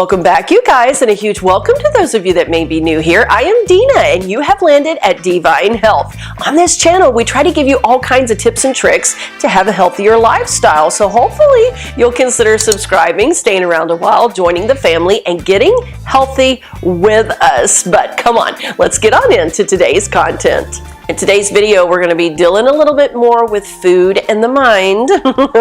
Welcome back, you guys, and a huge welcome to those of you that may be new here. I am Deena, and you have landed at DeeVine Health. On this channel, we try to give you all kinds of tips and tricks to have a healthier lifestyle. So hopefully you'll consider subscribing, staying around a while, joining the family, and getting healthy with us. But come on, let's get on into today's content. In today's video, we're going to be dealing a little bit more with food and the mind.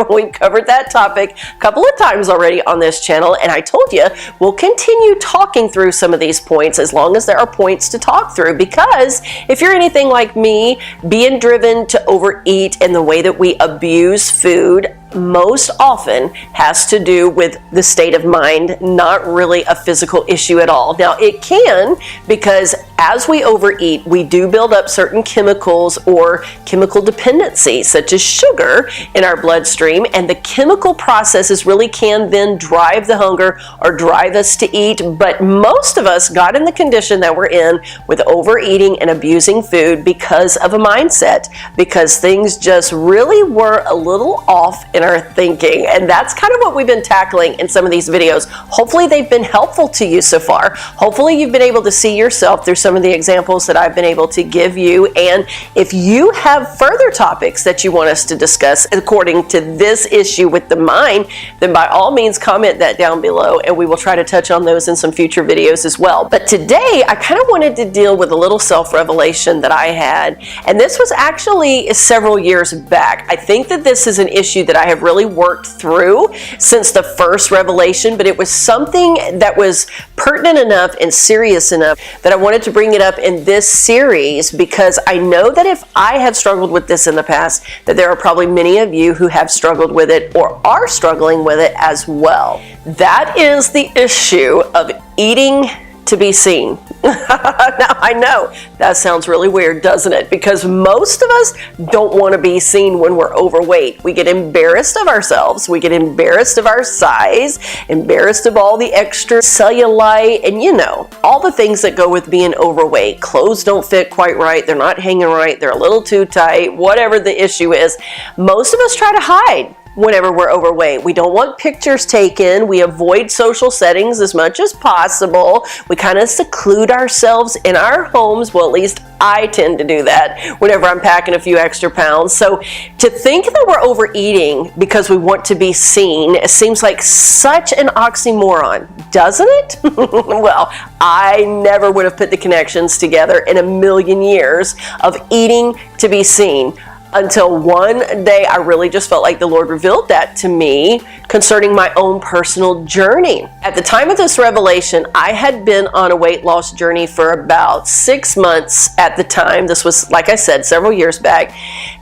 We've covered that topic a couple of times already on this channel, and I told you we'll continue talking through some of these points as long as there are points to talk through, because if you're anything like me, being driven to overeat and the way that we abuse food most often has to do with the state of mind, not really a physical issue at all. Now it can, because as we overeat, we do build up certain chemicals or chemical dependency, such as sugar, in our bloodstream, and the chemical processes really can then drive the hunger or drive us to eat. But most of us got in the condition that we're in with overeating and abusing food because of a mindset, because things just really were a little off in our thinking. And that's kind of what we've been tackling in some of these videos. Hopefully they've been helpful to you so far. Hopefully you've been able to see yourself through some of the examples that I've been able to give you. And if you have further topics that you want us to discuss according to this issue with the mind, then by all means comment that down below, and we will try to touch on those in some future videos as well. But today I kind of wanted to deal with a little self-revelation that I had, and this was actually several years back. I think that this is an issue that I have really worked through since the first revelation, but it was something that was pertinent enough and serious enough that I wanted to bring it up in this series, because I know that if I have struggled with this in the past, that there are probably many of you who have struggled with it or are struggling with it as well. That is the issue of eating to be seen. Now I know that sounds really weird, doesn't it? Because most of us don't want to be seen when we're overweight. We get embarrassed of ourselves, we get embarrassed of our size, embarrassed of all the extra cellulite, and you know, all the things that go with being overweight. Clothes don't fit quite right, they're not hanging right, they're a little too tight, whatever the issue is. Most of us try to hide whenever we're overweight. We don't want pictures taken. We avoid social settings as much as possible. We kind of seclude ourselves in our homes. Well, at least I tend to do that whenever I'm packing a few extra pounds. So to think that we're overeating because we want to be seen, it seems like such an oxymoron, doesn't it? Well, I never would have put the connections together in a million years of eating to be seen, until one day I really just felt like the Lord revealed that to me concerning my own personal journey. At the time of this revelation, I had been on a weight loss journey for about 6 months at the time. This was, like I said, several years back,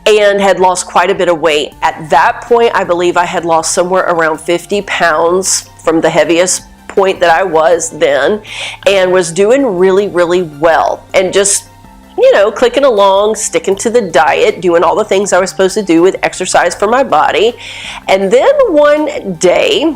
and had lost quite a bit of weight. At that point, I believe I had lost somewhere around 50 pounds from the heaviest point that I was then, and was doing really, really well, and just, you know, clicking along, sticking to the diet, doing all the things I was supposed to do with exercise for my body. And then one day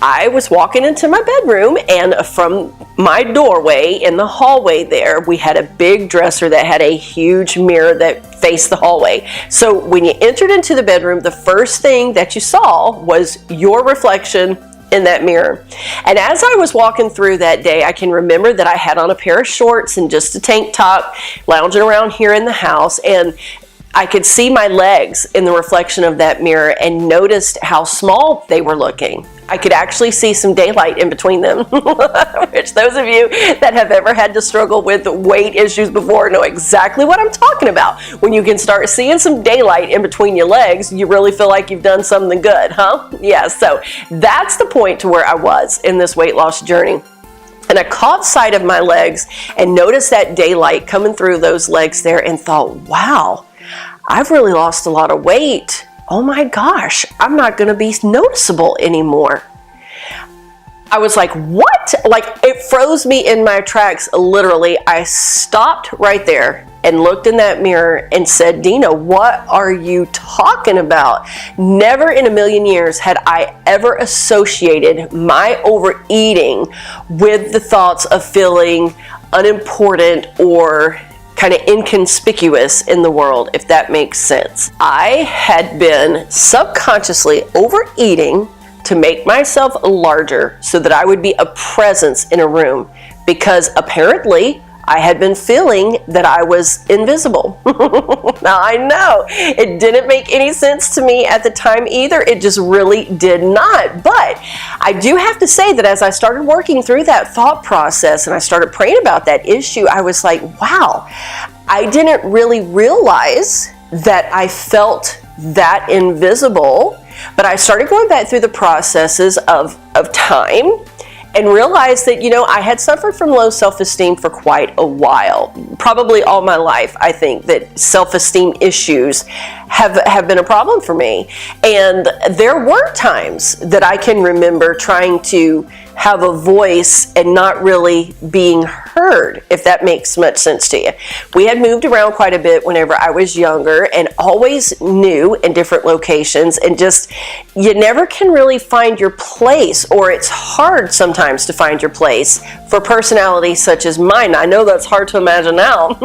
I was walking into my bedroom, and from my doorway in the hallway there, we had a big dresser that had a huge mirror that faced the hallway. So when you entered into the bedroom, the first thing that you saw was your reflection in that mirror. And as I was walking through that day, I can remember that I had on a pair of shorts and just a tank top, lounging around here in the house, and I could see my legs in the reflection of that mirror and noticed how small they were looking. I could actually see some daylight in between them, which those of you that have ever had to struggle with weight issues before know exactly what I'm talking about. When you can start seeing some daylight in between your legs, you really feel like you've done something good, huh? Yeah, so that's the point to where I was in this weight loss journey. And I caught sight of my legs and noticed that daylight coming through those legs there and thought, wow, I've really lost a lot of weight. Oh my gosh, I'm not going to be noticeable anymore. I was like, what? Like, it froze me in my tracks, literally. I stopped right there and looked in that mirror and said, Deena, what are you talking about? Never in a million years had I ever associated my overeating with the thoughts of feeling unimportant or kind of inconspicuous in the world, if that makes sense. I had been subconsciously overeating to make myself larger so that I would be a presence in a room, because apparently I had been feeling that I was invisible. Now I know it didn't make any sense to me at the time either. It just really did not. But I do have to say that as I started working through that thought process and I started praying about that issue, I was like, wow, I didn't really realize that I felt that invisible. But I started going back through the processes of time and realized that, you know, I had suffered from low self-esteem for quite a while. Probably all my life, I think that self-esteem issues have been a problem for me. And there were times that I can remember trying to have a voice and not really being heard, if that makes much sense to you. We had moved around quite a bit whenever I was younger and always new in different locations, and just, you never can really find your place, or it's hard sometimes to find your place for personalities such as mine. I know that's hard to imagine now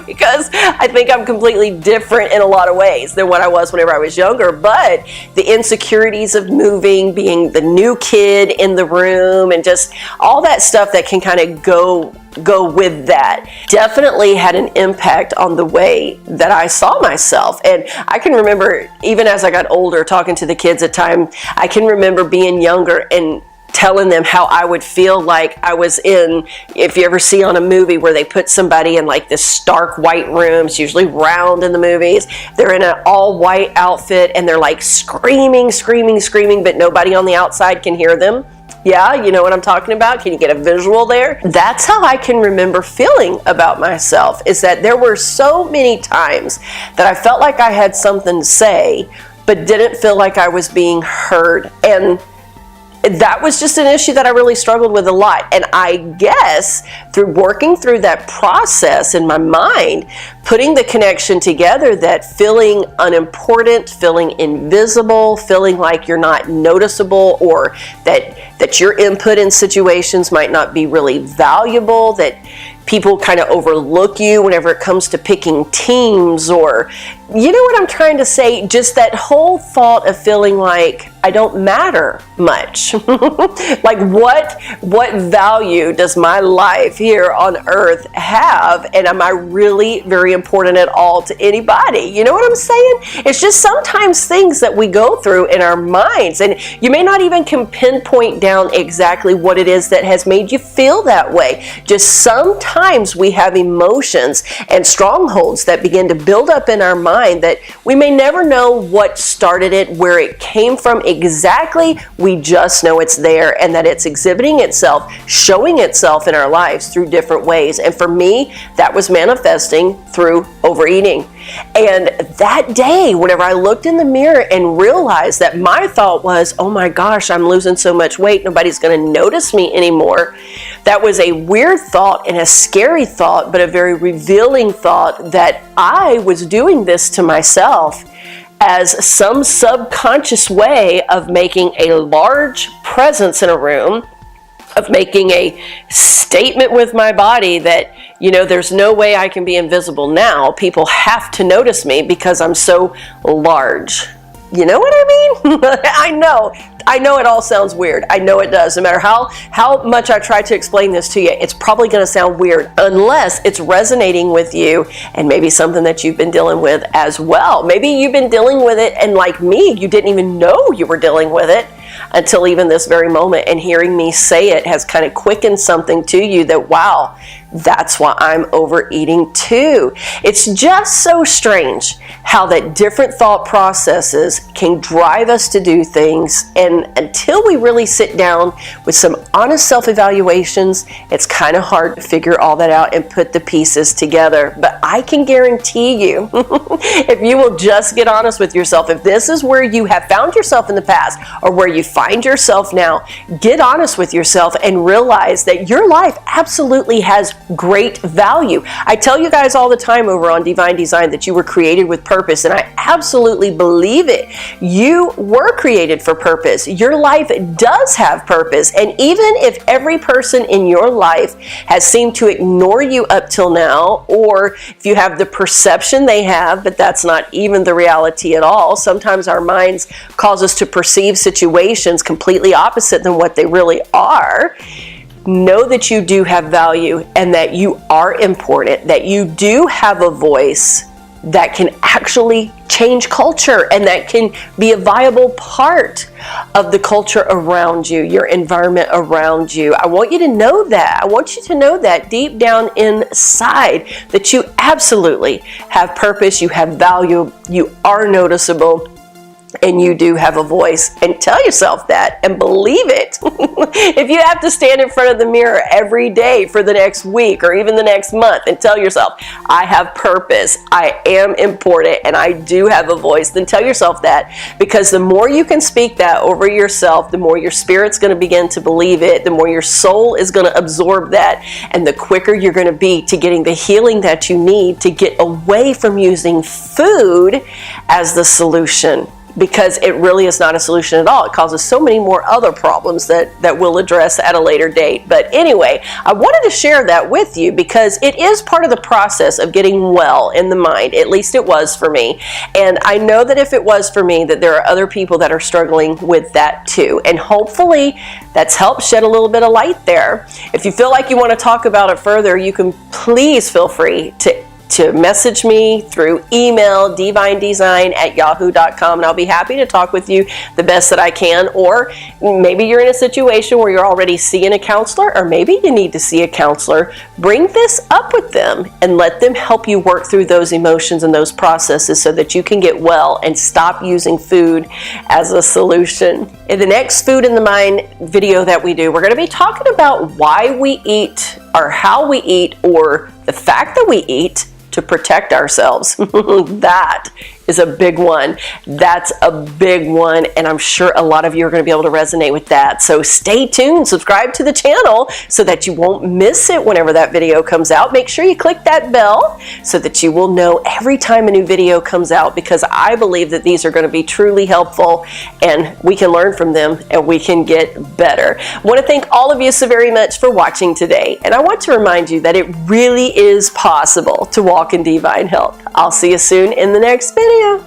because I think I'm completely different in a lot of ways than what I was whenever I was younger, but the insecurities of moving, being the new kid in the room, and just all that stuff that can kind of go with that definitely had an impact on the way that I saw myself. And I can remember, even as I got older, talking to the kids at time, I can remember being younger and telling them how I would feel like I was in, if you ever see on a movie where they put somebody in like this stark white room, it's usually round in the movies, they're in an all white outfit and they're like screaming, but nobody on the outside can hear them. Yeah, you know what I'm talking about? Can you get a visual there? That's how I can remember feeling about myself, is that there were so many times that I felt like I had something to say, but didn't feel like I was being heard. And that was just an issue that I really struggled with a lot. And I guess through working through that process in my mind, putting the connection together that feeling unimportant, feeling invisible, feeling like you're not noticeable, or that your input in situations might not be really valuable, that people kind of overlook you whenever it comes to picking teams, or, you know what I'm trying to say? Just that whole thought of feeling like I don't matter much. Like what value does my life here on earth have? And am I really very important at all to anybody? You know what I'm saying? It's just sometimes things that we go through in our minds, and you may not even can pinpoint down exactly what it is that has made you feel that way. Just sometimes we have emotions and strongholds that begin to build up in our mind that we may never know what started it, where it came from exactly. We just know it's there and that it's exhibiting itself, showing itself in our lives through different ways. And for me, that was manifesting through overeating. And that day, whenever I looked in the mirror and realized that my thought was, oh my gosh, I'm losing so much weight, nobody's going to notice me anymore. That was a weird thought and a scary thought, but a very revealing thought that I was doing this to myself as some subconscious way of making a large presence in a room, of making a statement with my body that, you know, there's no way I can be invisible now. People have to notice me because I'm so large. You know what I mean? I know it all sounds weird. I know it does. No matter how much I try to explain this to you, it's probably going to sound weird unless it's resonating with you, and maybe something that you've been dealing with as well. Maybe you've been dealing with it, and like me, you didn't even know you were dealing with it until even this very moment, and hearing me say it has kind of quickened something to you that, wow, that's why I'm overeating too. It's just so strange how that different thought processes can drive us to do things, and until we really sit down with some honest self-evaluations, it's kind of hard to figure all that out and put the pieces together. But I can guarantee you, if you will just get honest with yourself, if this is where you have found yourself in the past or where you find yourself now, get honest with yourself and realize that your life absolutely has great value. I tell you guys all the time over on DeeVine DeeZine that you were created with purpose, and I absolutely believe it. You were created for purpose. Your life does have purpose, and even if every person in your life has seemed to ignore you up till now, or if you have the perception they have, but that's not even the reality at all. Sometimes our minds cause us to perceive situations completely opposite than what they really are. Know that you do have value and that you are important, that you do have a voice that can actually change culture and that can be a viable part of the culture around you, your environment around you. I want you to know that. I want you to know that deep down inside, that you absolutely have purpose, you have value, you are noticeable, and you do have a voice. And tell yourself that and believe it. If you have to stand in front of the mirror every day for the next week or even the next month and tell yourself, I have purpose, I am important, and I do have a voice, then tell yourself that, because the more you can speak that over yourself, the more your spirit's going to begin to believe it, the more your soul is going to absorb that, and the quicker you're going to be to getting the healing that you need to get away from using food as the solution. Because it really is not a solution at all. It causes so many more other problems that we'll address at a later date. But anyway, I wanted to share that with you because it is part of the process of getting well in the mind. At least it was for me. And I know that if it was for me, that there are other people that are struggling with that too. And hopefully that's helped shed a little bit of light there. If you feel like you want to talk about it further, you can please feel free to message me through email, DeeVineDeeZine@yahoo.com, and I'll be happy to talk with you the best that I can. Or maybe you're in a situation where you're already seeing a counselor, or maybe you need to see a counselor. Bring this up with them and let them help you work through those emotions and those processes so that you can get well and stop using food as a solution. In the next Food in the Mind video that we do, we're going to be talking about why we eat, or how we eat, or the fact that we eat to protect ourselves. That is a big one. That's a big one, and I'm sure a lot of you are going to be able to resonate with that. So stay tuned, subscribe to the channel so that you won't miss it whenever that video comes out. Make sure you click that bell so that you will know every time a new video comes out, because I believe that these are going to be truly helpful and we can learn from them and we can get better. I want to thank all of you so very much for watching today, and I want to remind you that it really is possible to walk in divine health. I'll see you soon in the next video.